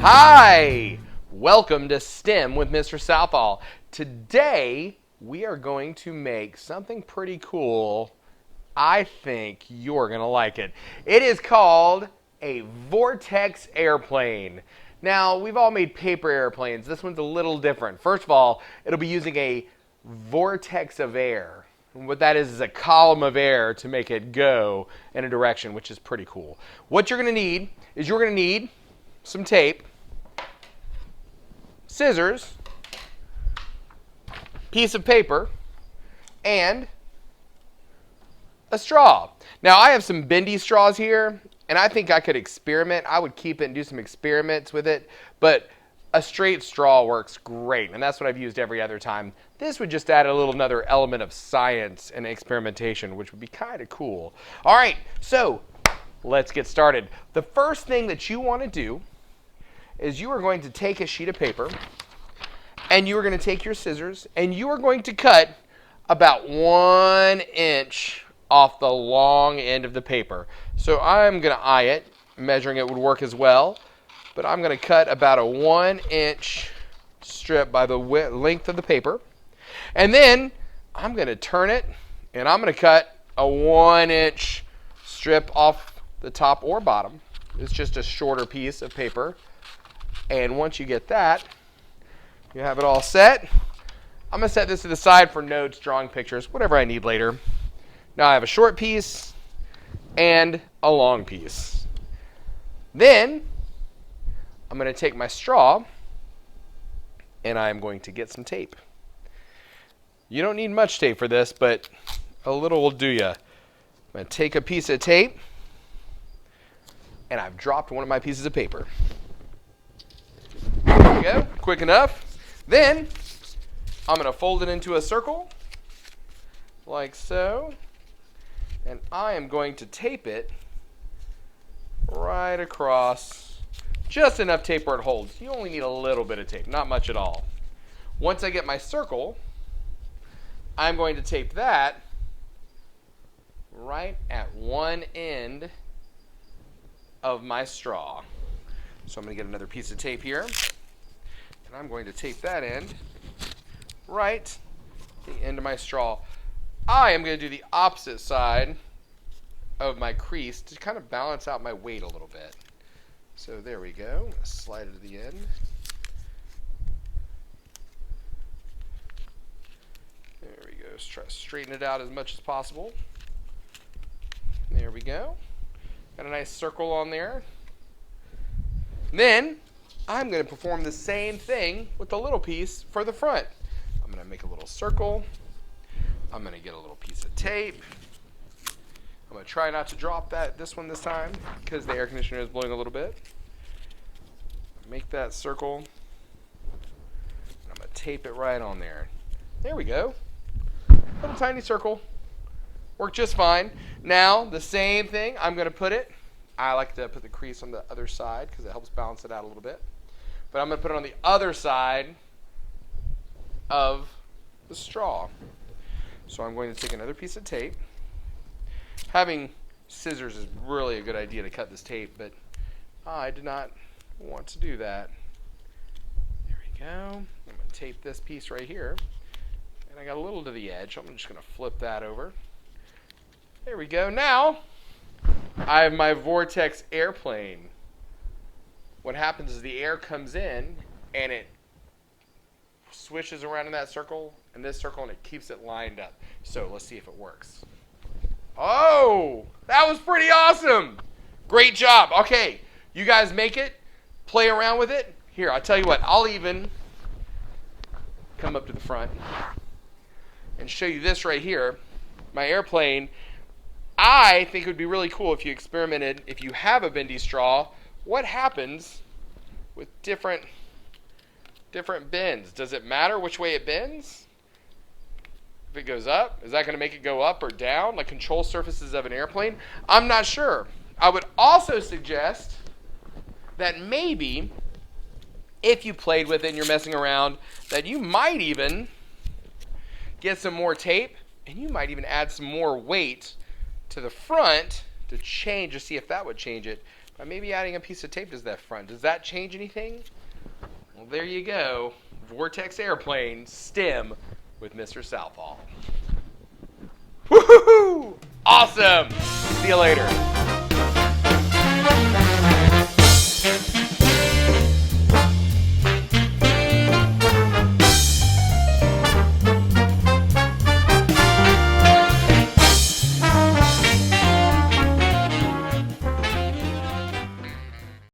Hi! Welcome to STEM with Mr. Southall. Today, we are going to make something pretty cool. I think you're going to like it. It is called a vortex airplane. Now, we've all made paper airplanes. This one's a little different. First of all, it'll be using a vortex of air. And what that is a column of air to make it go in a direction, which is pretty cool. What you're going to need is you're going to need some tape, scissors, piece of paper, and a straw. Now, I have some bendy straws here, and I think I could experiment. I would keep it and do some experiments with it, but a straight straw works great, and that's what I've used every other time. This would just add a little another element of science and experimentation, which would be kind of cool. All right, so let's get started. The first thing that you want to do is you are going to take a sheet of paper, and you are going to take your scissors, and you are going to cut about 1 inch off the long end of the paper. So I'm going to eye it. Measuring it would work as well, but I'm going to cut about a 1 inch strip by the length of the paper. And then I'm going to turn it, and I'm going to cut a 1 inch strip off the top or bottom. It's just a shorter piece of paper. And once you get that, you have it all set. I'm going to set this to the side for notes, drawing pictures, whatever I need later. Now I have a short piece and a long piece. Then I'm going to take my straw and I'm going to get some tape. You don't need much tape for this, but a little will do ya. I'm going to take a piece of tape, and I've dropped one of my pieces of paper. There we go, quick enough. Then I'm going to fold it into a circle, like so, and I am going to tape it right across, just enough tape where it holds. You only need a little bit of tape, not much at all. Once I get my circle, I'm going to tape that right at one end of my straw. So I'm going to get another piece of tape here, and I'm going to tape that end right at the end of my straw. I am going to do the opposite side of my crease to kind of balance out my weight a little bit. So there we go. Slide it to the end. There we go. Just try to straighten it out as much as possible. There we go. Got a nice circle on there. Then I'm going to perform the same thing with the little piece for the front. I'm going to make a little circle. I'm going to get a little piece of tape. I'm going to try not to drop this one this time because the air conditioner is blowing a little bit. Make that circle. I'm going to tape it right on there. There we go. Little tiny circle. Worked just fine. Now, the same thing, I'm going to put it. I like to put the crease on the other side because it helps balance it out a little bit. But I'm going to put it on the other side of the straw. So I'm going to take another piece of tape. Having scissors is really a good idea to cut this tape, but I did not want to do that. There we go. I'm going to tape this piece right here. And I got a little to the edge. I'm just going to flip that over. There we go. Now, I have my vortex airplane. What happens is the air comes in and it swishes around in that circle and this circle, and it keeps it lined up. So let's see if it works. Oh, that was pretty awesome. Great job. Okay, you guys make it. Play around with it. Here, I'll tell you what. I'll even come up to the front and show you this right here. My airplane. I think it would be really cool if you experimented, if you have a bendy straw, what happens with different bends? Does it matter which way it bends? If it goes up, is that going to make it go up or down, like control surfaces of an airplane? I'm not sure. I would also suggest that maybe if you played with it and you're messing around, that you might even get some more tape and you might even add some more weight to the front to change, to see if that would change it. By maybe adding a piece of tape to that front. Does that change anything? Well, there you go. Vortex airplane stem with Mr. Southall. Woohoo! Awesome! See you later.